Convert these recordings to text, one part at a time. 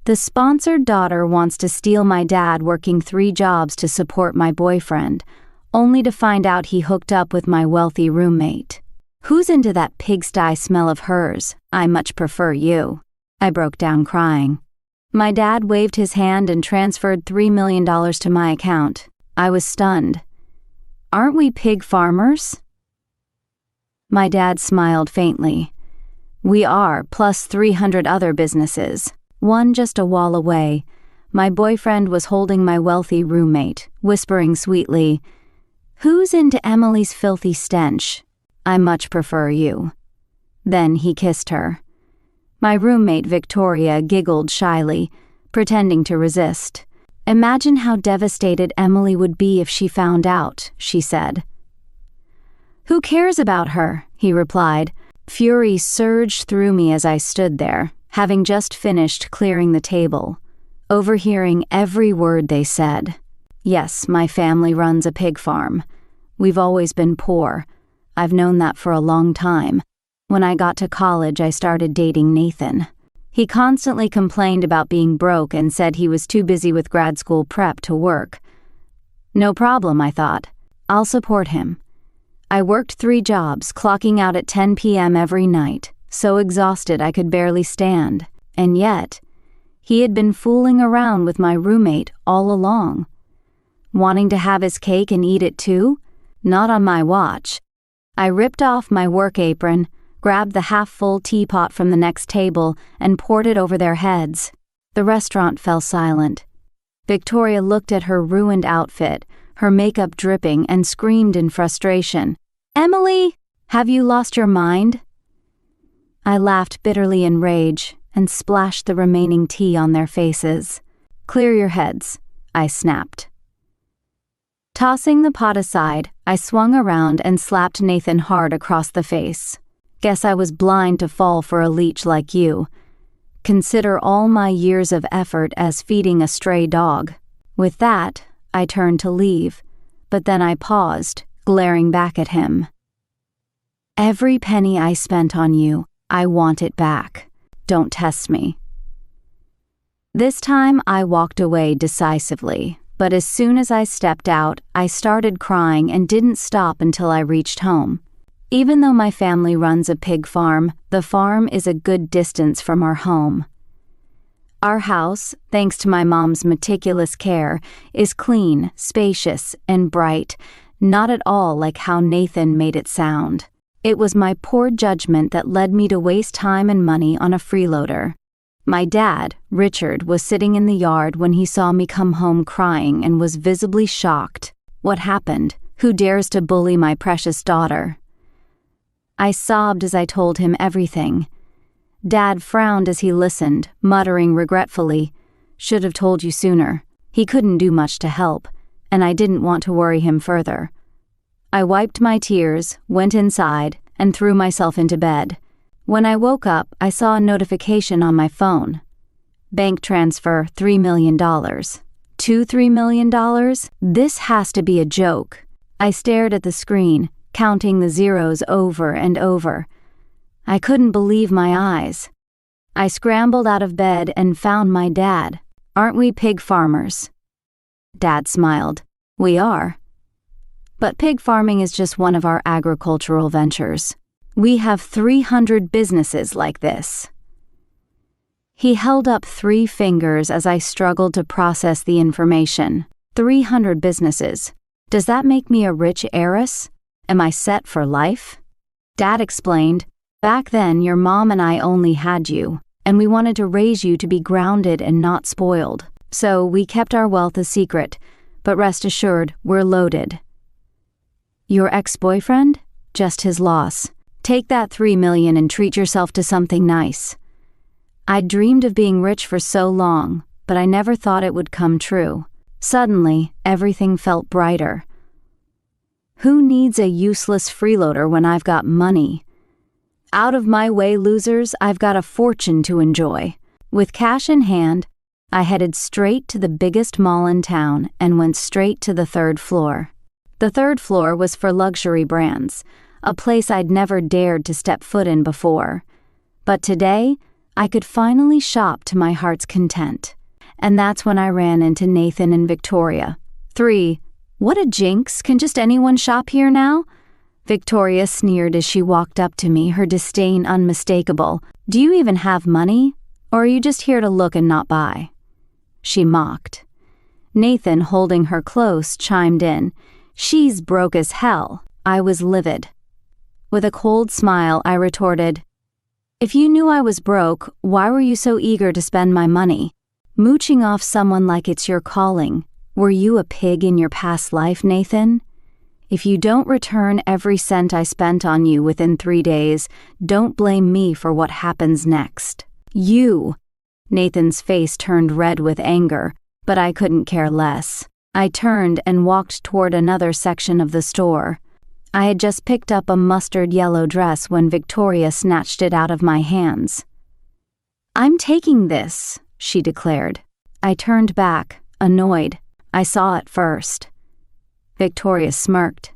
The sponsored daughter wants to steal my dad working 3 jobs to support my boyfriend, only to find out he hooked up with my wealthy roommate. Who's into that pigsty smell of hers? I much prefer you. I broke down crying. My dad waved his hand and transferred $3 million to my account. I was stunned. Aren't we pig farmers? My dad smiled faintly. We are, plus 300 other businesses. One just a wall away. My boyfriend was holding my wealthy roommate, whispering sweetly, "Who's into Emily's filthy stench? I much prefer you." Then he kissed her. My roommate Victoria giggled shyly, pretending to resist. "Imagine how devastated Emily would be if she found out," she said. "Who cares about her?" he replied. Fury surged through me as I stood there, having just finished clearing the table, overhearing every word they said. Yes, my family runs a pig farm. We've always been poor. I've known that for a long time. When I got to college, I started dating Nathan. He constantly complained about being broke and said he was too busy with grad school prep to work. No problem, I thought. I'll support him. I worked 3 jobs, clocking out at 10 p.m. every night, so exhausted I could barely stand. And yet, he had been fooling around with my roommate all along. Wanting to have his cake and eat it too? Not on my watch. I ripped off my work apron, grabbed the half-full teapot from the next table, and poured it over their heads. The restaurant fell silent. Victoria looked at her ruined outfit, her makeup dripping, and screamed in frustration, "Emily, have you lost your mind?" I laughed bitterly in rage and splashed the remaining tea on their faces. "Clear your heads," I snapped. Tossing the pot aside, I swung around and slapped Nathan hard across the face. "Guess I was blind to fall for a leech like you. Consider all my years of effort as feeding a stray dog." With that, I turned to leave, but then I paused, glaring back at him. "Every penny I spent on you, I want it back. Don't test me." This time I walked away decisively, but as soon as I stepped out, I started crying and didn't stop until I reached home. Even though my family runs a pig farm, the farm is a good distance from our home. Our house, thanks to my mom's meticulous care, is clean, spacious, and bright, not at all like how Nathan made it sound. It was my poor judgment that led me to waste time and money on a freeloader. My dad, Richard, was sitting in the yard when he saw me come home crying and was visibly shocked. What happened? Who dares to bully my precious daughter? I sobbed as I told him everything. Dad frowned as he listened, muttering regretfully, "Should have told you sooner." He couldn't do much to help, and I didn't want to worry him further. I wiped my tears, went inside, and threw myself into bed. When I woke up, I saw a notification on my phone. Bank transfer $3 million. $3 million? This has to be a joke. I stared at the screen, counting the zeros over and over. I couldn't believe my eyes. I scrambled out of bed and found my dad. "Aren't we pig farmers?" Dad smiled. "We are. But pig farming is just one of our agricultural ventures. We have 300 businesses like this." He held up 3 fingers as I struggled to process the information. 300 businesses. Does that make me a rich heiress? Am I set for life? Dad explained, "Back then, your mom and I only had you, and we wanted to raise you to be grounded and not spoiled. So we kept our wealth a secret, but rest assured, we're loaded." "Your ex-boyfriend? Just his loss. Take that $3 million and treat yourself to something nice." I'd dreamed of being rich for so long, but I never thought it would come true. Suddenly, everything felt brighter. Who needs a useless freeloader when I've got money? Out of my way, losers, I've got a fortune to enjoy. With cash in hand, I headed straight to the biggest mall in town and went straight to the 3rd floor. The 3rd floor was for luxury brands, a place I'd never dared to step foot in before. But today, I could finally shop to my heart's content. And that's when I ran into Nathan and Victoria. 3. What a jinx, can just anyone shop here now? Victoria sneered as she walked up to me, her disdain unmistakable. Do you even have money? Or are you just here to look and not buy? She mocked. Nathan, holding her close, chimed in. She's broke as hell. I was livid. With a cold smile, I retorted, if you knew I was broke, why were you so eager to spend my money? Mooching off someone like it's your calling. Were you a pig in your past life, Nathan? If you don't return every cent I spent on you within 3 days, don't blame me for what happens next. You! Nathan's face turned red with anger, but I couldn't care less. I turned and walked toward another section of the store. I had just picked up a mustard yellow dress when Victoria snatched it out of my hands. I'm taking this, she declared. I turned back, annoyed. I saw it first. Victoria smirked.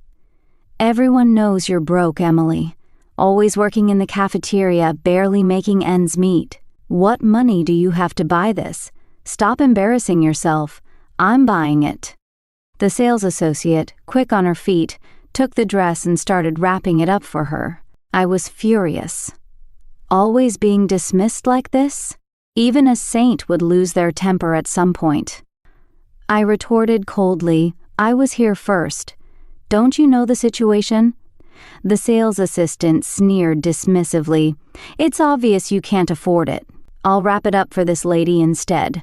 Everyone knows you're broke, Emily. Always working in the cafeteria, barely making ends meet. What money do you have to buy this? Stop embarrassing yourself. I'm buying it. The sales associate, quick on her feet, took the dress and started wrapping it up for her. I was furious. Always being dismissed like this? Even a saint would lose their temper at some point. I retorted coldly, I was here first. Don't you know the situation? The sales assistant sneered dismissively. It's obvious you can't afford it. I'll wrap it up for this lady instead.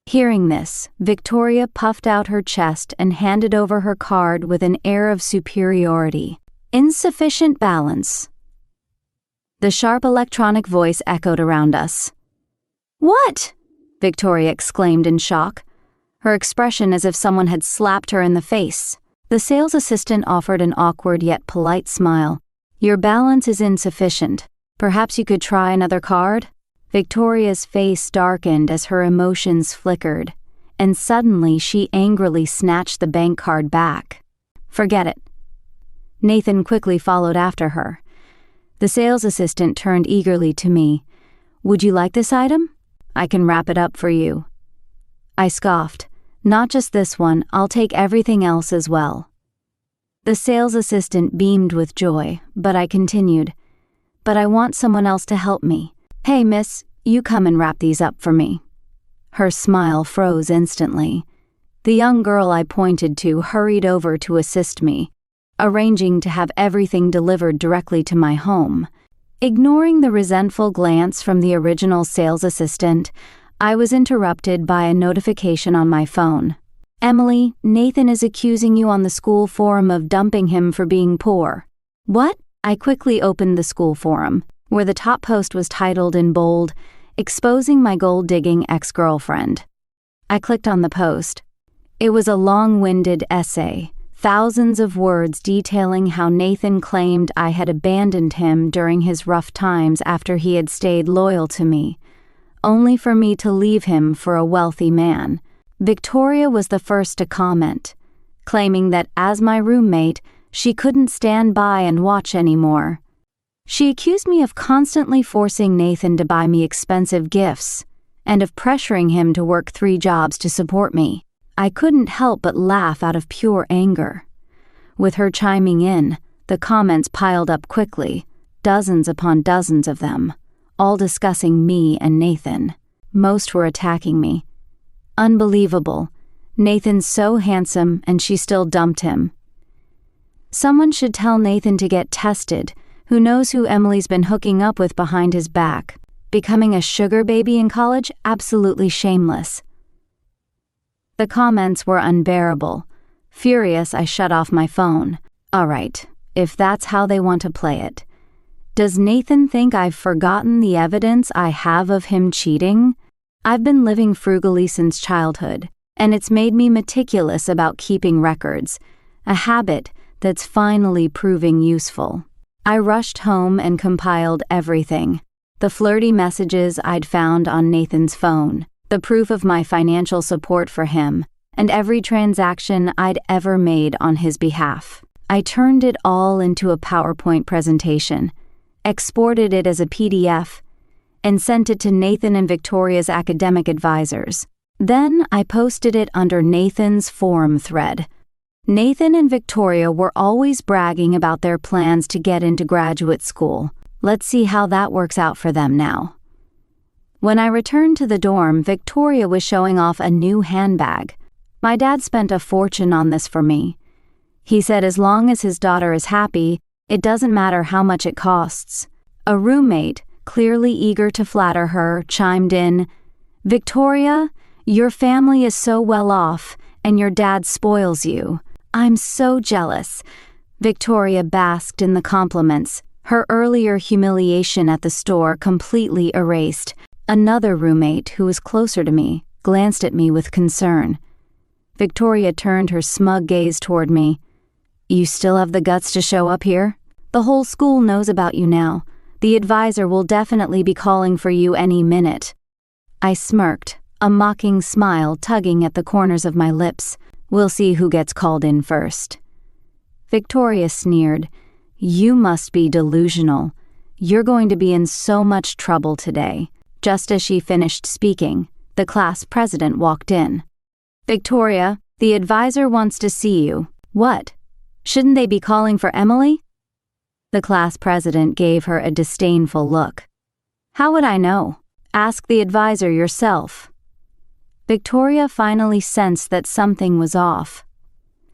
Hearing this, Victoria puffed out her chest and handed over her card with an air of superiority. Insufficient balance. The sharp electronic voice echoed around us. What? Victoria exclaimed in shock, her expression as if someone had slapped her in the face. The sales assistant offered an awkward yet polite smile. Your balance is insufficient. Perhaps you could try another card? Victoria's face darkened as her emotions flickered, and suddenly she angrily snatched the bank card back. Forget it. Nathan quickly followed after her. The sales assistant turned eagerly to me. Would you like this item? I can wrap it up for you. I scoffed. Not just this one, I'll take everything else as well. The sales assistant beamed with joy, but I continued. But I want someone else to help me. Hey, miss, you come and wrap these up for me. Her smile froze instantly. The young girl I pointed to hurried over to assist me, arranging to have everything delivered directly to my home. Ignoring the resentful glance from the original sales assistant, I was interrupted by a notification on my phone. Emily, Nathan is accusing you on the school forum of dumping him for being poor. What? I quickly opened the school forum, where the top post was titled in bold, Exposing My Gold-Digging Ex-Girlfriend. I clicked on the post. It was a long-winded essay, thousands of words detailing how Nathan claimed I had abandoned him during his rough times after he had stayed loyal to me, only for me to leave him for a wealthy man. Victoria was the first to comment, claiming that as my roommate, she couldn't stand by and watch anymore. She accused me of constantly forcing Nathan to buy me expensive gifts, and of pressuring him to work 3 jobs to support me. I couldn't help but laugh out of pure anger. With her chiming in, the comments piled up quickly, dozens upon dozens of them, all discussing me and Nathan. Most were attacking me. Unbelievable. Nathan's so handsome and she still dumped him. Someone should tell Nathan to get tested. Who knows who Emily's been hooking up with behind his back? Becoming a sugar baby in college? Absolutely shameless. The comments were unbearable. Furious, I shut off my phone. All right, if that's how they want to play it. Does Nathan think I've forgotten the evidence I have of him cheating? I've been living frugally since childhood, and it's made me meticulous about keeping records, a habit that's finally proving useful. I rushed home and compiled everything. The flirty messages I'd found on Nathan's phone, the proof of my financial support for him, and every transaction I'd ever made on his behalf. I turned it all into a PowerPoint presentation, exported it as a PDF, and sent it to Nathan and Victoria's academic advisors. Then I posted it under Nathan's forum thread. Nathan and Victoria were always bragging about their plans to get into graduate school. Let's see how that works out for them now. When I returned to the dorm, Victoria was showing off a new handbag. My dad spent a fortune on this for me. He said as long as his daughter is happy, it doesn't matter how much it costs. A roommate, clearly eager to flatter her, chimed in, "Victoria, your family is so well off, and your dad spoils you. I'm so jealous." Victoria basked in the compliments, her earlier humiliation at the store completely erased. Another roommate, who was closer to me, glanced at me with concern. Victoria turned her smug gaze toward me. "You still have the guts to show up here? The whole school knows about you now. The advisor will definitely be calling for you any minute." I smirked, a mocking smile tugging at the corners of my lips. "We'll see who gets called in first." Victoria sneered. "You must be delusional. You're going to be in so much trouble today." Just as she finished speaking, the class president walked in. "Victoria, the advisor wants to see you." "What? Shouldn't they be calling for Emily?" The class president gave her a disdainful look. "How would I know? Ask the advisor yourself." Victoria finally sensed that something was off.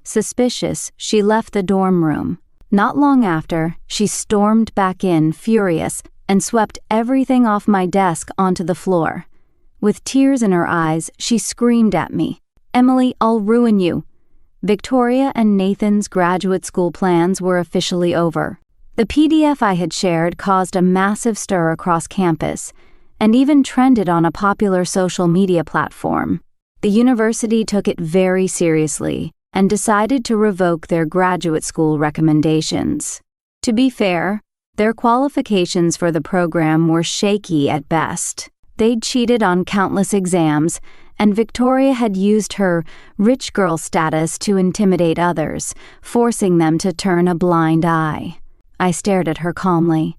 Suspicious, she left the dorm room. Not long after, she stormed back in, furious, and swept everything off my desk onto the floor. With tears in her eyes, she screamed at me, "Emily, I'll ruin you." Victoria and Nathan's graduate school plans were officially over. The PDF I had shared caused a massive stir across campus, and even trended on a popular social media platform. The university took it very seriously and decided to revoke their graduate school recommendations. To be fair, their qualifications for the program were shaky at best. They'd cheated on countless exams, and Victoria had used her rich girl status to intimidate others, forcing them to turn a blind eye. I stared at her calmly.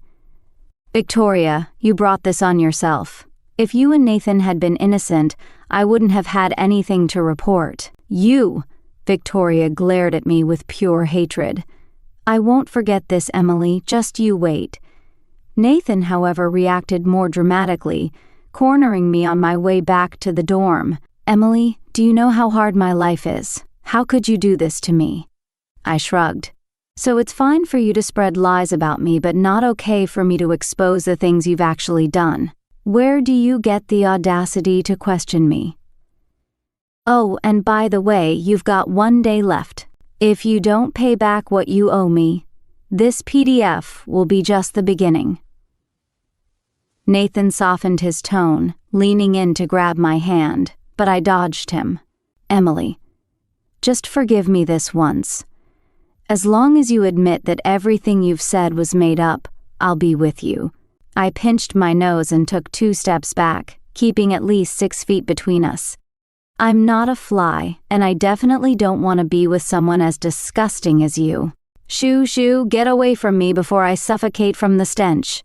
"Victoria, you brought this on yourself. If you and Nathan had been innocent, I wouldn't have had anything to report. You!" Victoria glared at me with pure hatred. "I won't forget this, Emily, just you wait." Nathan, however, reacted more dramatically, cornering me on my way back to the dorm. "Emily, do you know how hard my life is? How could you do this to me?" I shrugged. "So it's fine for you to spread lies about me, but not okay for me to expose the things you've actually done. Where do you get the audacity to question me? Oh, and by the way, you've got 1 day left. If you don't pay back what you owe me, this PDF will be just the beginning." Nathan softened his tone, leaning in to grab my hand, but I dodged him. "Emily, just forgive me this once. As long as you admit that everything you've said was made up, I'll be with you." I pinched my nose and took 2 steps back, keeping at least 6 feet between us. "I'm not a fly, and I definitely don't want to be with someone as disgusting as you. Shoo, get away from me before I suffocate from the stench."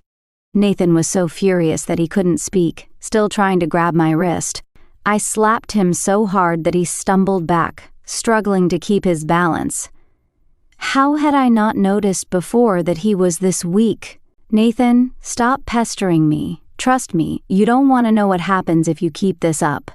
Nathan was so furious that he couldn't speak, still trying to grab my wrist. I slapped him so hard that he stumbled back, struggling to keep his balance. How had I not noticed before that he was this weak? "Nathan, stop pestering me. Trust me, you don't want to know what happens if you keep this up."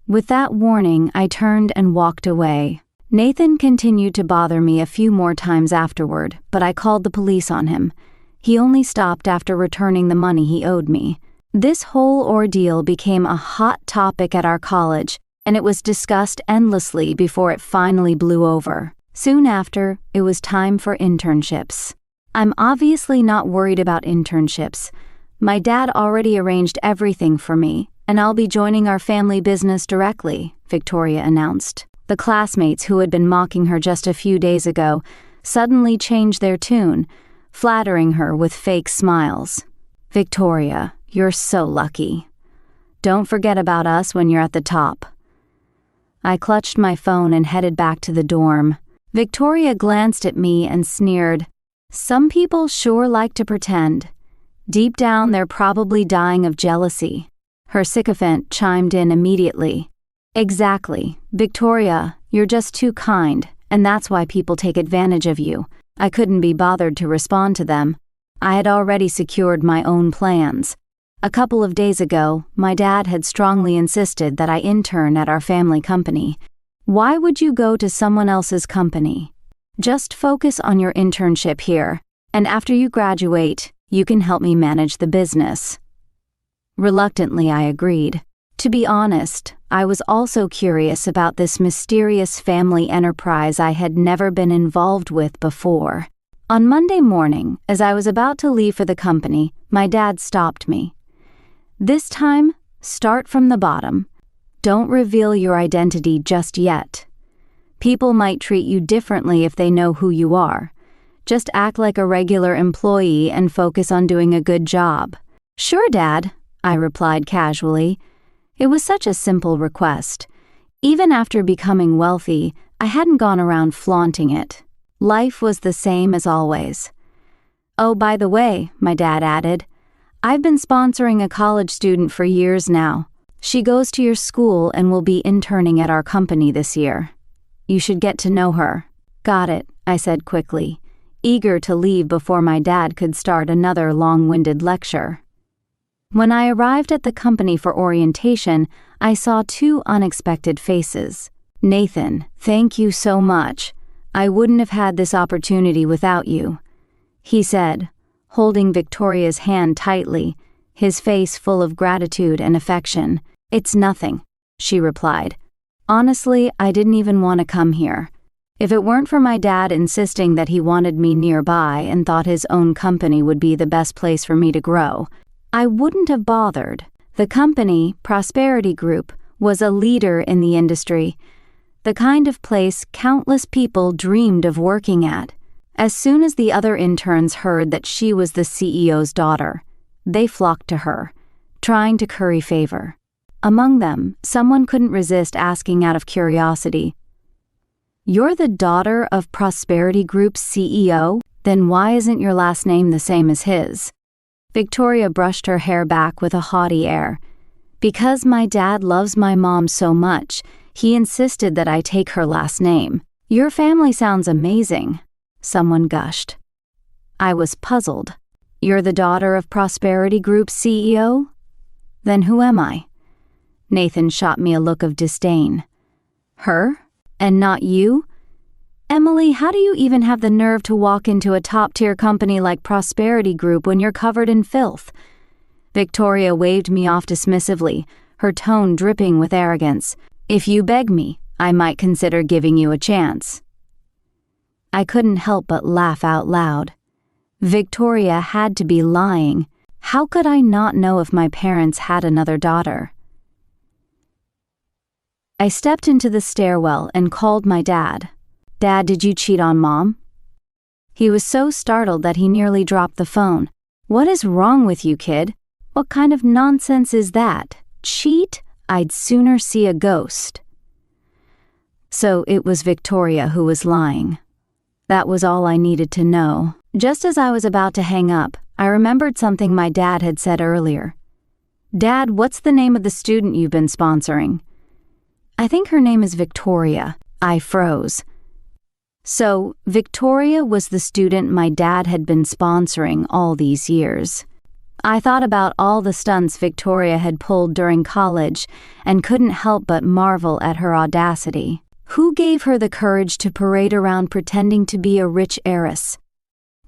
With that warning, I turned and walked away. Nathan continued to bother me a few more times afterward, but I called the police on him. He only stopped after returning the money he owed me. This whole ordeal became a hot topic at our college, and it was discussed endlessly before it finally blew over. Soon after, it was time for internships. I'm obviously not worried about internships. My dad already arranged everything for me, and I'll be joining our family business directly, Victoria announced. The classmates who had been mocking her just a few days ago suddenly changed their tune, flattering her with fake smiles. "Victoria, you're so lucky. Don't forget about us when you're at the top." I clutched my phone and headed back to the dorm. Victoria glanced at me and sneered. "Some people sure like to pretend. Deep down, they're probably dying of jealousy. Her sycophant chimed in immediately. Exactly. Victoria, you're just too kind, and that's why people take advantage of you. I couldn't be bothered to respond to them. I had already secured my own plans. A couple of days ago, my dad had strongly insisted that I intern at our family company. Why would you go to someone else's company? Just focus on your internship here, and after you graduate, you can help me manage the business. Reluctantly, I agreed. To be honest, I was also curious about this mysterious family enterprise I had never been involved with before. On Monday morning, as I was about to leave for the company, my dad stopped me. This time, start from the bottom. Don't reveal your identity just yet. People might treat you differently if they know who you are. Just act like a regular employee and focus on doing a good job. Sure, Dad, I replied casually. It was such a simple request. Even after becoming wealthy, I hadn't gone around flaunting it. Life was the same as always. Oh, by the way, my dad added, I've been sponsoring a college student for years now. She goes to your school and will be interning at our company this year. You should get to know her. Got it, I said quickly, eager to leave before my dad could start another long-winded lecture. When I arrived at the company for orientation, I saw two unexpected faces. Nathan, thank you so much. I wouldn't have had this opportunity without you, he said, holding Victoria's hand tightly, his face full of gratitude and affection. It's nothing, she replied. Honestly, I didn't even want to come here. If it weren't for my dad insisting that he wanted me nearby and thought his own company would be the best place for me to grow, I wouldn't have bothered. The company, Prosperity Group, was a leader in the industry, the kind of place countless people dreamed of working at. As soon as the other interns heard that she was the CEO's daughter, they flocked to her, trying to curry favor. Among them, someone couldn't resist asking out of curiosity, "You're the daughter of Prosperity Group's CEO? Then why isn't your last name the same as his?" Victoria brushed her hair back with a haughty air. "Because my dad loves my mom so much, he insisted that I take her last name. Your family sounds amazing," someone gushed. I was puzzled. "You're the daughter of Prosperity Group's CEO? Then who am I?" Nathan shot me a look of disdain. "Her? And not you? Emily, how do you even have the nerve to walk into a top-tier company like Prosperity Group when you're covered in filth?" Victoria waved me off dismissively, her tone dripping with arrogance. "If you beg me, I might consider giving you a chance." I couldn't help but laugh out loud. Victoria had to be lying. How could I not know if my parents had another daughter? I stepped into the stairwell and called my dad. "Dad, did you cheat on Mom?" He was so startled that he nearly dropped the phone. "What is wrong with you, kid? What kind of nonsense is that? Cheat? I'd sooner see a ghost." So it was Victoria who was lying. That was all I needed to know. Just as I was about to hang up, I remembered something my dad had said earlier. "Dad, what's the name of the student you've been sponsoring?" "I think her name is Victoria." I froze. So, Victoria was the student my dad had been sponsoring all these years. I thought about all the stunts Victoria had pulled during college and couldn't help but marvel at her audacity. Who gave her the courage to parade around pretending to be a rich heiress?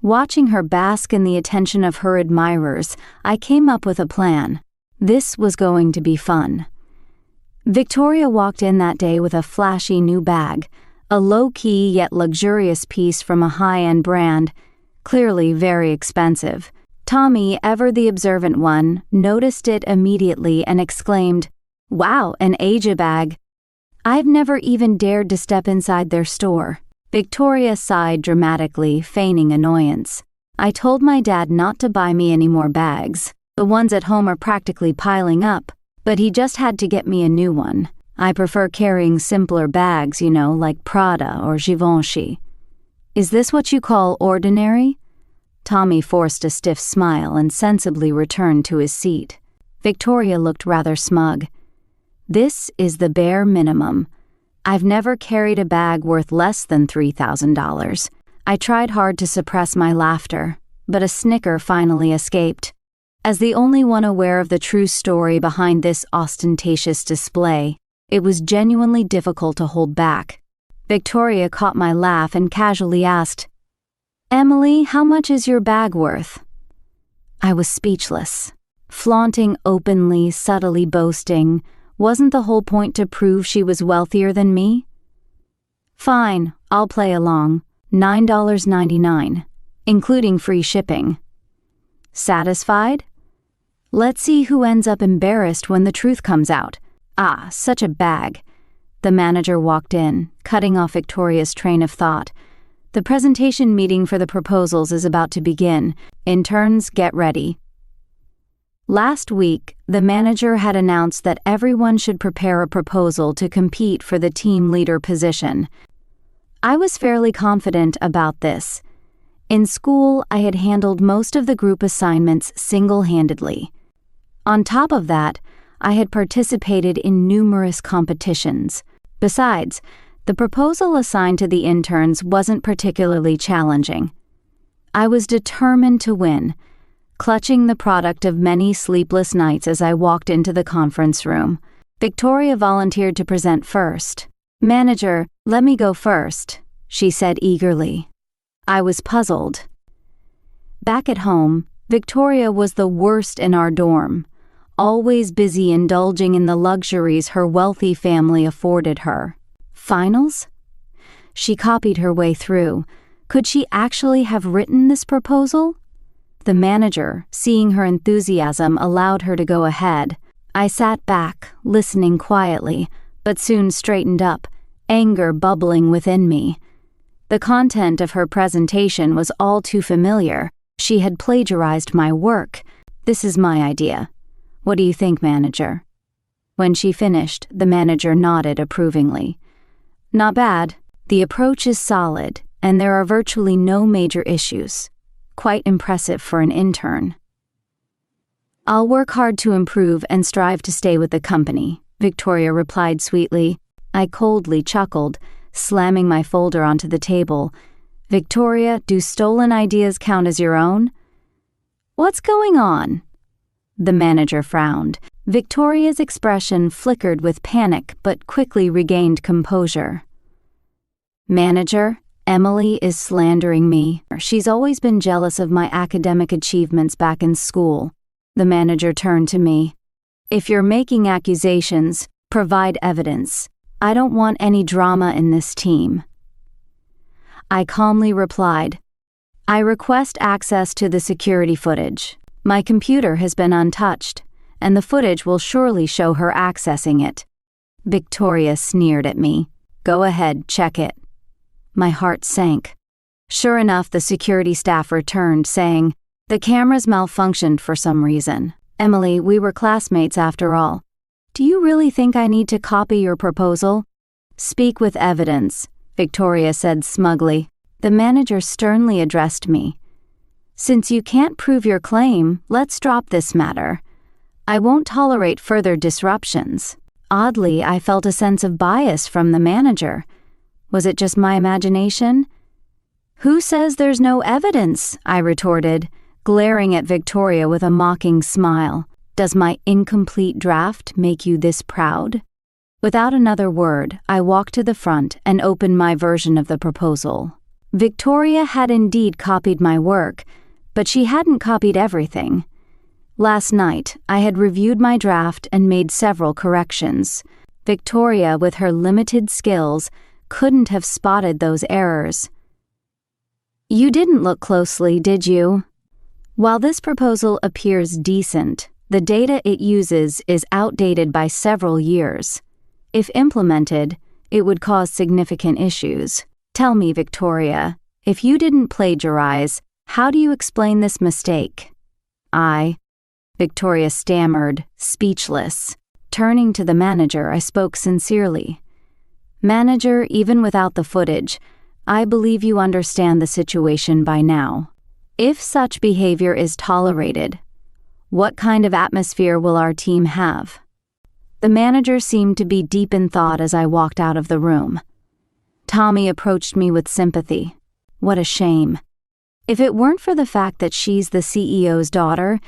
Watching her bask in the attention of her admirers, I came up with a plan. This was going to be fun. Victoria walked in that day with a flashy new bag, a low-key yet luxurious piece from a high-end brand, clearly very expensive. Tommy, ever the observant one, noticed it immediately and exclaimed, "Wow, an Aja bag." I've never even dared to step inside their store. Victoria sighed dramatically, feigning annoyance. I told my dad not to buy me any more bags. The ones at home are practically piling up, but he just had to get me a new one. I prefer carrying simpler bags, like Prada or Givenchy. "Is this what you call ordinary?" Tommy forced a stiff smile and sensibly returned to his seat. Victoria looked rather smug. This is the bare minimum. I've never carried a bag worth less than $3,000. I tried hard to suppress my laughter, but a snicker finally escaped. As the only one aware of the true story behind this ostentatious display, it was genuinely difficult to hold back. Victoria caught my laugh and casually asked, "Emily, how much is your bag worth?" I was speechless. Flaunting openly, subtly boasting, wasn't the whole point to prove she was wealthier than me? Fine, I'll play along. $9.99, including free shipping. Satisfied? Let's see who ends up embarrassed when the truth comes out. Ah, such a bag. The manager walked in, cutting off Victoria's train of thought. The presentation meeting for the proposals is about to begin. Interns, get ready. Last week, the manager had announced that everyone should prepare a proposal to compete for the team leader position. I was fairly confident about this. In school, I had handled most of the group assignments single-handedly. On top of that, I had participated in numerous competitions. Besides, the proposal assigned to the interns wasn't particularly challenging. I was determined to win, clutching the product of many sleepless nights as I walked into the conference room. Victoria volunteered to present first. "Manager, let me go first," she said eagerly. I was puzzled. Back at home, Victoria was the worst in our dorm, always busy indulging in the luxuries her wealthy family afforded her. Finals? She copied her way through. Could she actually have written this proposal? The manager, seeing her enthusiasm, allowed her to go ahead. I sat back, listening quietly, but soon straightened up, anger bubbling within me. The content of her presentation was all too familiar. She had plagiarized my work. This is my idea. What do you think, manager? When she finished, the manager nodded approvingly. Not bad. The approach is solid, and there are virtually no major issues. Quite impressive for an intern. I'll work hard to improve and strive to stay with the company, Victoria replied sweetly. I coldly chuckled, slamming my folder onto the table. Victoria, do stolen ideas count as your own? What's going on? The manager frowned. Victoria's expression flickered with panic but quickly regained composure. Manager, Emily is slandering me. She's always been jealous of my academic achievements back in school. The manager turned to me. If you're making accusations, provide evidence. I don't want any drama in this team. I calmly replied, I request access to the security footage. My computer has been untouched, and the footage will surely show her accessing it. Victoria sneered at me. Go ahead, check it. My heart sank. Sure enough, the security staff returned, saying, the cameras malfunctioned for some reason. Emily, we were classmates after all. Do you really think I need to copy your proposal? Speak with evidence, Victoria said smugly. The manager sternly addressed me. Since you can't prove your claim, let's drop this matter. I won't tolerate further disruptions. Oddly, I felt a sense of bias from the manager. Was it just my imagination? Who says there's no evidence? I retorted, glaring at Victoria with a mocking smile. Does my incomplete draft make you this proud? Without another word, I walked to the front and opened my version of the proposal. Victoria had indeed copied my work, but she hadn't copied everything. Last night, I had reviewed my draft and made several corrections. Victoria, with her limited skills, couldn't have spotted those errors. You didn't look closely, did you? While this proposal appears decent, the data it uses is outdated by several years. If implemented, it would cause significant issues. Tell me, Victoria, if you didn't plagiarize, how do you explain this mistake? Victoria stammered, speechless. Turning to the manager, I spoke sincerely. Manager, even without the footage, I believe you understand the situation by now. If such behavior is tolerated, what kind of atmosphere will our team have? The manager seemed to be deep in thought as I walked out of the room. Tommy approached me with sympathy. What a shame. If it weren't for the fact that she's the CEO's daughter,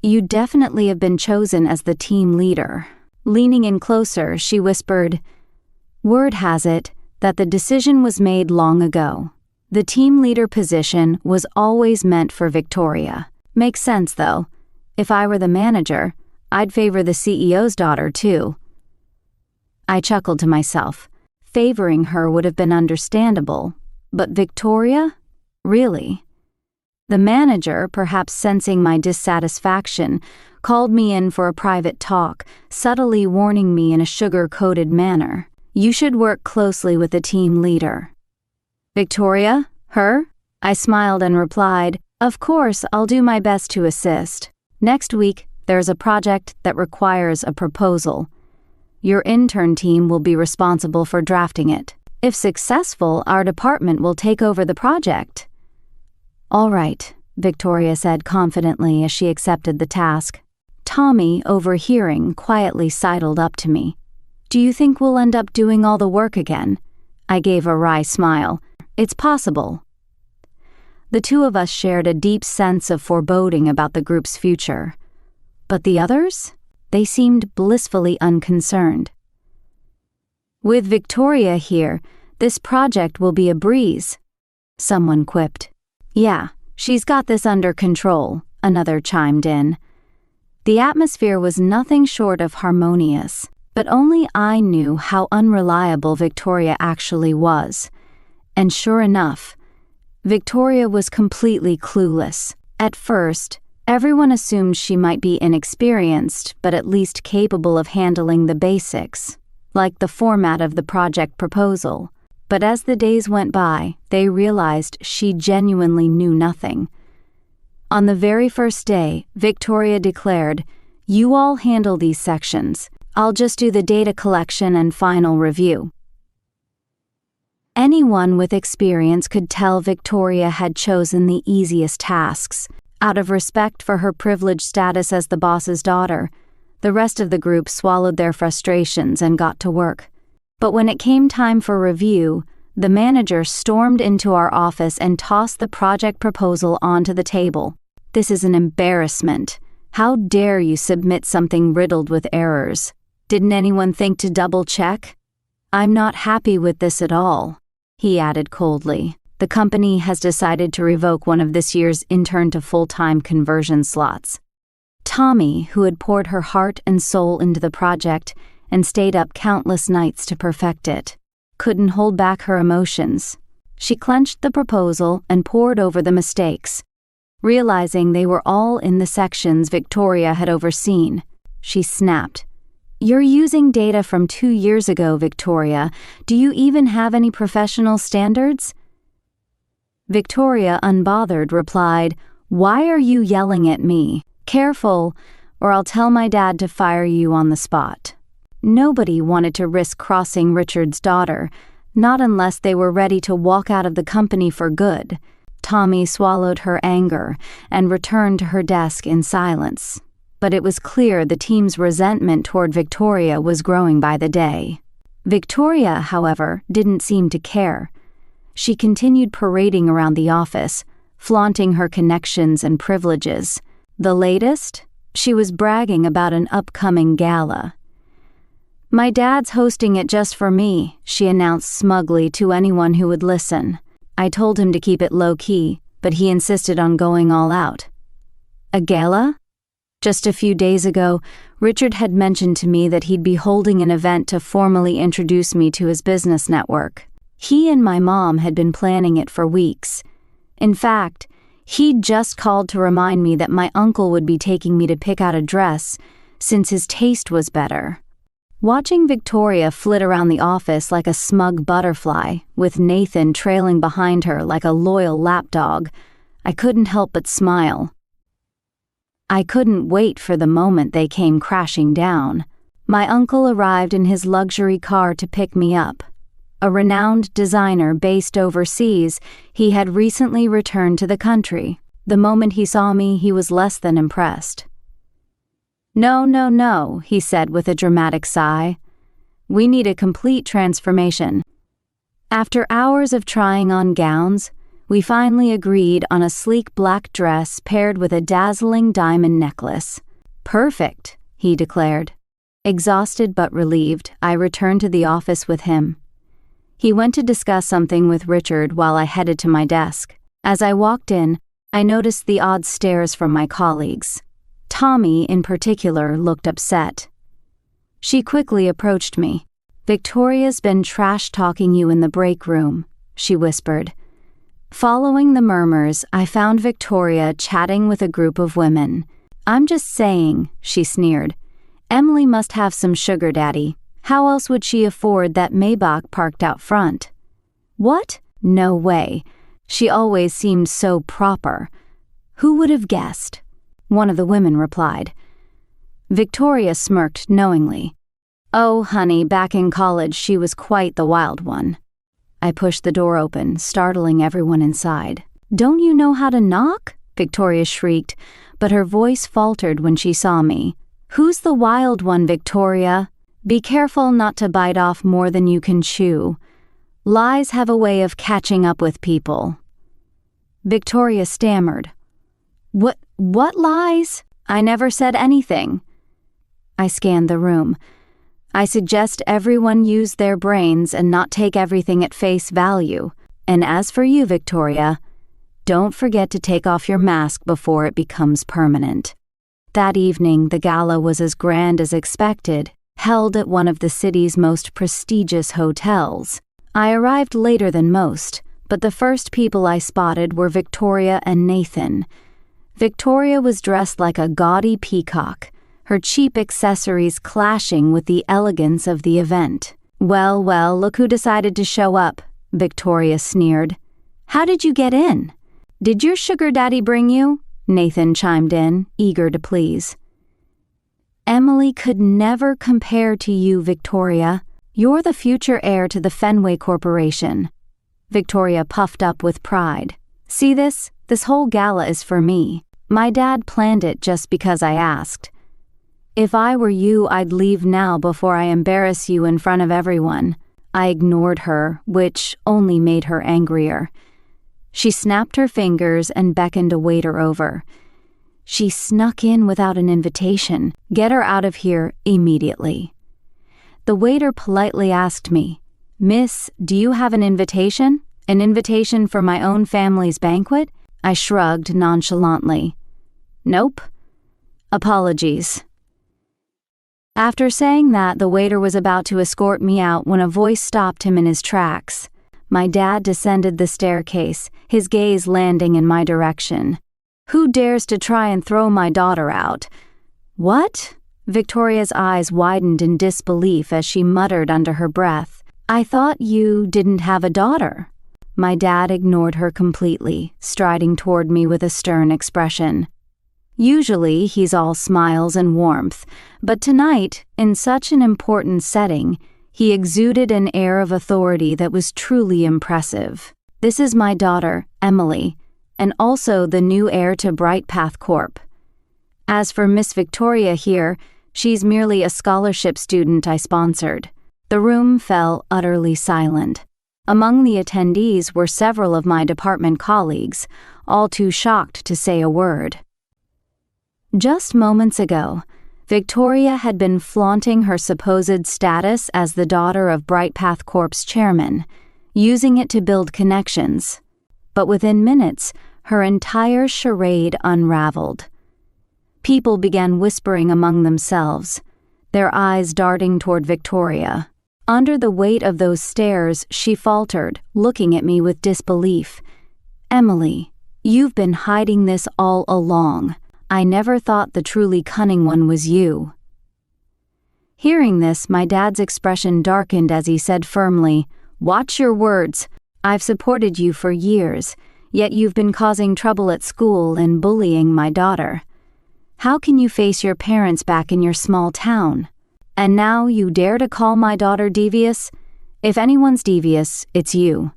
you'd definitely have been chosen as the team leader. Leaning in closer, she whispered, "Word has it that the decision was made long ago. The team leader position was always meant for Victoria. Makes sense, though. If I were the manager, I'd favor the CEO's daughter, too." I chuckled to myself. Favoring her would have been understandable, but Victoria? Really? The manager, perhaps sensing my dissatisfaction, called me in for a private talk, subtly warning me in a sugar-coated manner. "You should work closely with the team leader." "Victoria? Her?" I smiled and replied, "Of course, I'll do my best to assist. Next week, there's a project that requires a proposal. Your intern team will be responsible for drafting it. If successful, our department will take over the project." "All right," Victoria said confidently as she accepted the task. Tommy, overhearing, quietly sidled up to me. "Do you think we'll end up doing all the work again?" I gave a wry smile. "It's possible." The two of us shared a deep sense of foreboding about the group's future. But the others? They seemed blissfully unconcerned. "With Victoria here, this project will be a breeze," someone quipped. "Yeah, she's got this under control," another chimed in. The atmosphere was nothing short of harmonious, but only I knew how unreliable Victoria actually was. And sure enough, Victoria was completely clueless. At first, everyone assumed she might be inexperienced, but at least capable of handling the basics, like the format of the project proposal. But as the days went by, they realized she genuinely knew nothing. On the very first day, Victoria declared, "You all handle these sections. I'll just do the data collection and final review." Anyone with experience could tell Victoria had chosen the easiest tasks. Out of respect for her privileged status as the boss's daughter, the rest of the group swallowed their frustrations and got to work. But when it came time for review, the manager stormed into our office and tossed the project proposal onto the table. "This is an embarrassment. How dare you submit something riddled with errors? Didn't anyone think to double-check? I'm not happy with this at all," he added coldly. "The company has decided to revoke one of this year's intern to full-time conversion slots." Tommy, who had poured her heart and soul into the project and stayed up countless nights to perfect it, couldn't hold back her emotions. She clenched the proposal and pored over the mistakes. Realizing they were all in the sections Victoria had overseen, she snapped, "You're using data from 2 years ago, Victoria. Do you even have any professional standards?" Victoria, unbothered, replied, "Why are you yelling at me? Careful, or I'll tell my dad to fire you on the spot." Nobody wanted to risk crossing Richard's daughter, not unless they were ready to walk out of the company for good. Tommy swallowed her anger and returned to her desk in silence. But it was clear the team's resentment toward Victoria was growing by the day. Victoria, however, didn't seem to care. She continued parading around the office, flaunting her connections and privileges. The latest? She was bragging about an upcoming gala. "My dad's hosting it just for me," she announced smugly to anyone who would listen. I told him to keep it low-key, but he insisted on going all out. "A gala?" Just a few days ago, Richard had mentioned to me that he'd be holding an event to formally introduce me to his business network. He and my mom had been planning it for weeks. In fact, he'd just called to remind me that my uncle would be taking me to pick out a dress, since his taste was better. Watching Victoria flit around the office like a smug butterfly, with Nathan trailing behind her like a loyal lapdog, I couldn't help but smile. I couldn't wait for the moment they came crashing down. My uncle arrived in his luxury car to pick me up. A renowned designer based overseas, he had recently returned to the country. The moment he saw me, he was less than impressed. "No, no, no," he said with a dramatic sigh. "We need a complete transformation." After hours of trying on gowns, we finally agreed on a sleek black dress paired with a dazzling diamond necklace. "Perfect," he declared. Exhausted but relieved, I returned to the office with him. He went to discuss something with Richard while I headed to my desk. As I walked in, I noticed the odd stares from my colleagues. Tommy, in particular, looked upset. She quickly approached me. "Victoria's been trash-talking you in the break room," she whispered. Following the murmurs, I found Victoria chatting with a group of women. "I'm just saying," she sneered. "Emily must have some sugar daddy. How else would she afford that Maybach parked out front?" "What? No way. She always seemed so proper." "Who would have guessed?" one of the women replied. Victoria smirked knowingly. "Oh, honey, back in college she was quite the wild one." I pushed the door open, startling everyone inside. "Don't you know how to knock?" Victoria shrieked, but her voice faltered when she saw me. "Who's the wild one, Victoria? Be careful not to bite off more than you can chew. Lies have a way of catching up with people." Victoria stammered. What lies? I never said anything." I scanned the room. "I suggest everyone use their brains and not take everything at face value. And as for you, Victoria, don't forget to take off your mask before it becomes permanent." That evening, the gala was as grand as expected, held at one of the city's most prestigious hotels. I arrived later than most, but the first people I spotted were Victoria and Nathan. Victoria was dressed like a gaudy peacock, her cheap accessories clashing with the elegance of the event. Well, look who decided to show up," Victoria sneered. "How did you get in?" "Did your sugar daddy bring you?" Nathan chimed in, eager to please. "Emily could never compare to you, Victoria. You're the future heir to the Fenway Corporation." Victoria puffed up with pride. "See this? This whole gala is for me. My dad planned it just because I asked. If I were you, I'd leave now before I embarrass you in front of everyone." I ignored her, which only made her angrier. She snapped her fingers and beckoned a waiter over. "She snuck in without an invitation. Get her out of here immediately." The waiter politely asked me, "Miss, do you have an invitation? An invitation for my own family's banquet?" I shrugged nonchalantly. "Nope. Apologies." After saying that, the waiter was about to escort me out when a voice stopped him in his tracks. My dad descended the staircase, his gaze landing in my direction. "Who dares to try and throw my daughter out?" "What?" Victoria's eyes widened in disbelief as she muttered under her breath. "I thought you didn't have a daughter." My dad ignored her completely, striding toward me with a stern expression. Usually he's all smiles and warmth, but tonight, in such an important setting, he exuded an air of authority that was truly impressive. "This is my daughter, Emily, and also the new heir to Bright Path Corp. As for Miss Victoria here, she's merely a scholarship student I sponsored." The room fell utterly silent. Among the attendees were several of my department colleagues, all too shocked to say a word. Just moments ago, Victoria had been flaunting her supposed status as the daughter of Bright Path Corp's chairman, using it to build connections. But within minutes, her entire charade unraveled. People began whispering among themselves, their eyes darting toward Victoria. Under the weight of those stares, she faltered, looking at me with disbelief. "Emily, you've been hiding this all along. I never thought the truly cunning one was you." Hearing this, my dad's expression darkened as he said firmly, "Watch your words. I've supported you for years, yet you've been causing trouble at school and bullying my daughter. How can you face your parents back in your small town? And now you dare to call my daughter devious? If anyone's devious, it's you."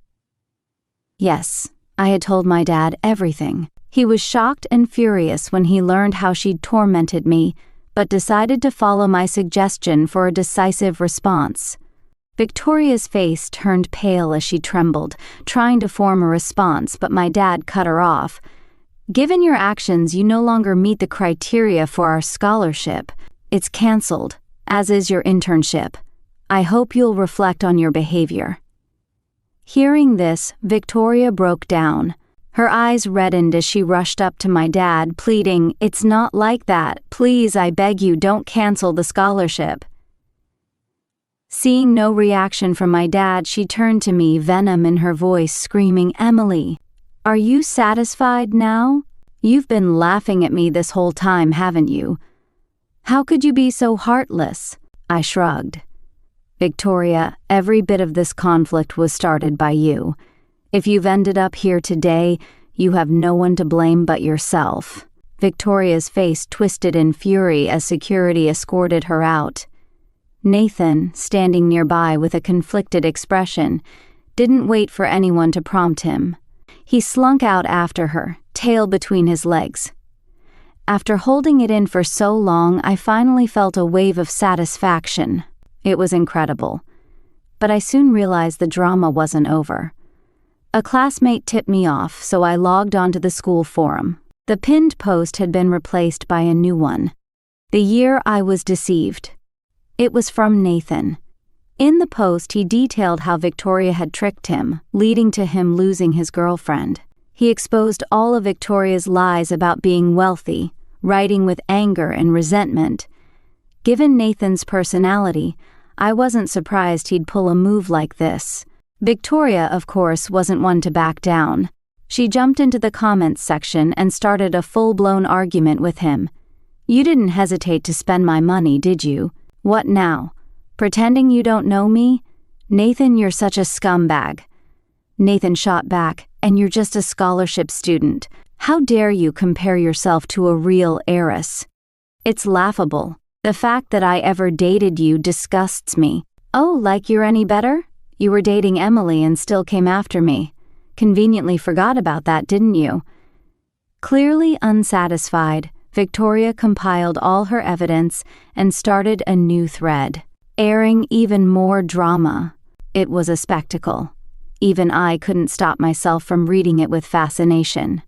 Yes, I had told my dad everything. He was shocked and furious when he learned how she'd tormented me, but decided to follow my suggestion for a decisive response. Victoria's face turned pale as she trembled, trying to form a response, but my dad cut her off. "Given your actions, you no longer meet the criteria for our scholarship. It's cancelled, as is your internship. I hope you'll reflect on your behavior." Hearing this, Victoria broke down. Her eyes reddened as she rushed up to my dad, pleading, "It's not like that. Please, I beg you, don't cancel the scholarship." Seeing no reaction from my dad, she turned to me, venom in her voice, screaming, "Emily, are you satisfied now? You've been laughing at me this whole time, haven't you? How could you be so heartless?" I shrugged. "Victoria, every bit of this conflict was started by you. If you've ended up here today, you have no one to blame but yourself." Victoria's face twisted in fury as security escorted her out. Nathan, standing nearby with a conflicted expression, didn't wait for anyone to prompt him. He slunk out after her, tail between his legs. After holding it in for so long, I finally felt a wave of satisfaction. It was incredible. But I soon realized the drama wasn't over. A classmate tipped me off, so I logged onto the school forum. The pinned post had been replaced by a new one. "The year I was deceived." It was from Nathan. In the post, he detailed how Victoria had tricked him, leading to him losing his girlfriend. He exposed all of Victoria's lies about being wealthy, writing with anger and resentment. Given Nathan's personality, I wasn't surprised he'd pull a move like this. Victoria, of course, wasn't one to back down. She jumped into the comments section and started a full-blown argument with him. "You didn't hesitate to spend my money, did you? What now? Pretending you don't know me? Nathan, you're such a scumbag." Nathan shot back, "And you're just a scholarship student. How dare you compare yourself to a real heiress? It's laughable. The fact that I ever dated you disgusts me." "Oh, like you're any better? You were dating Emily and still came after me. Conveniently forgot about that, didn't you?" Clearly unsatisfied, Victoria compiled all her evidence and started a new thread, airing even more drama. It was a spectacle. Even I couldn't stop myself from reading it with fascination.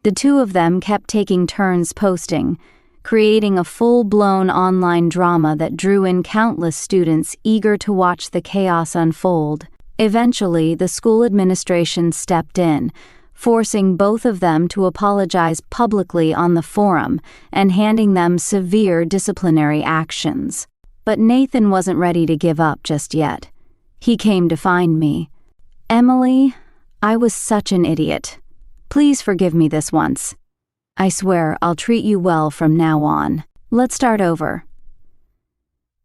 The two of them kept taking turns posting, creating a full-blown online drama that drew in countless students eager to watch the chaos unfold. Eventually, the school administration stepped in, forcing both of them to apologize publicly on the forum and handing them severe disciplinary actions. But Nathan wasn't ready to give up just yet. He came to find me. "Emily, I was such an idiot. Please forgive me this once. I swear I'll treat you well from now on. Let's start over."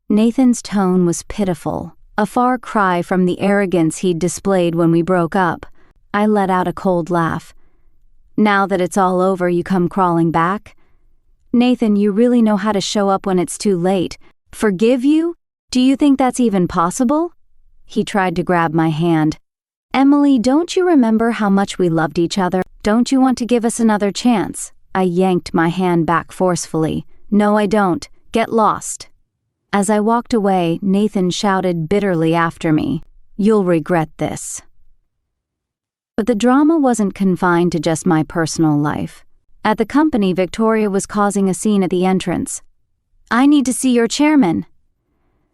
Nathan's tone was pitiful, a far cry from the arrogance he'd displayed when we broke up. I let out a cold laugh. "Now that it's all over, you come crawling back? Nathan, you really know how to show up when it's too late. Forgive you? Do you think that's even possible?" He tried to grab my hand. "Emily, don't you remember how much we loved each other? Don't you want to give us another chance?" I yanked my hand back forcefully. "No, I don't. Get lost." As I walked away, Nathan shouted bitterly after me, "You'll regret this." But the drama wasn't confined to just my personal life. At the company, Victoria was causing a scene at the entrance. "I need to see your chairman."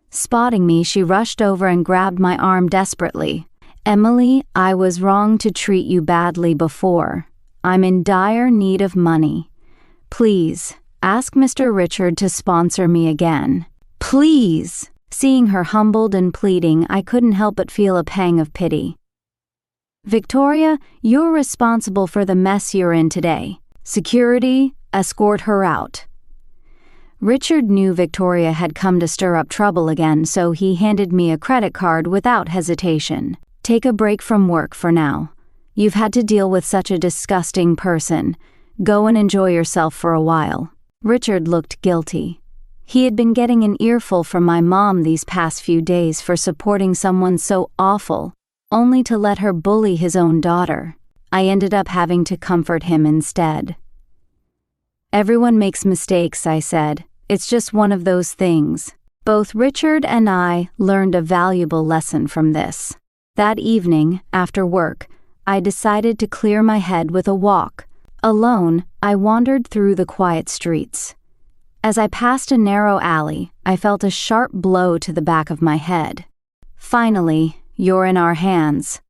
Spotting me, she rushed over and grabbed my arm desperately. "Emily, I was wrong to treat you badly before. I'm in dire need of money. Please, ask Mr. Richard to sponsor me again. Please." Seeing her humbled and pleading, I couldn't help but feel a pang of pity. "Victoria, you're responsible for the mess you're in today. Security, escort her out." Richard knew Victoria had come to stir up trouble again, so he handed me a credit card without hesitation. "Take a break from work for now. You've had to deal with such a disgusting person. Go and enjoy yourself for a while." Richard looked guilty. He had been getting an earful from my mom these past few days for supporting someone so awful, only to let her bully his own daughter. I ended up having to comfort him instead. "Everyone makes mistakes," I said. "It's just one of those things." Both Richard and I learned a valuable lesson from this. That evening, after work, I decided to clear my head with a walk. Alone, I wandered through the quiet streets. As I passed a narrow alley, I felt a sharp blow to the back of my head. "Finally, you're in our hands."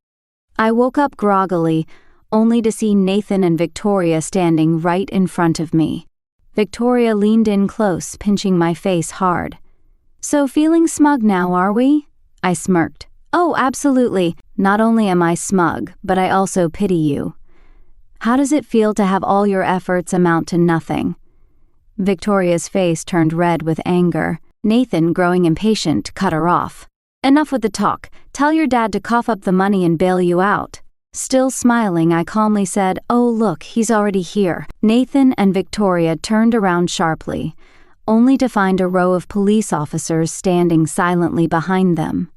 I woke up groggily, only to see Nathan and Victoria standing right in front of me. Victoria leaned in close, pinching my face hard. "So feeling smug now, are we?" I smirked. "Oh, absolutely. Not only am I smug, but I also pity you. How does it feel to have all your efforts amount to nothing?" Victoria's face turned red with anger. Nathan, growing impatient, cut her off. "Enough with the talk. Tell your dad to cough up the money and bail you out." Still smiling, I calmly said, "Oh, look, he's already here." Nathan and Victoria turned around sharply, only to find a row of police officers standing silently behind them.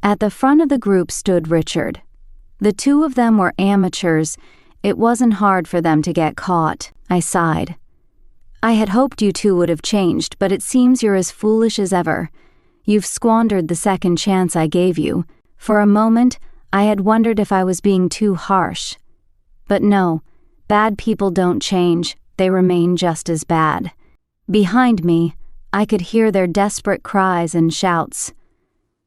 At the front of the group stood Richard. The two of them were amateurs. It wasn't hard for them to get caught. I sighed. "I had hoped you two would have changed, but it seems you're as foolish as ever. You've squandered the second chance I gave you. For a moment, I had wondered if I was being too harsh. But no, bad people don't change. They remain just as bad." Behind me, I could hear their desperate cries and shouts,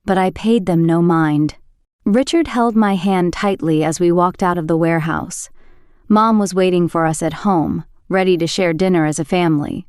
but I paid them no mind. Richard held my hand tightly as we walked out of the warehouse. Mom was waiting for us at home, ready to share dinner as a family.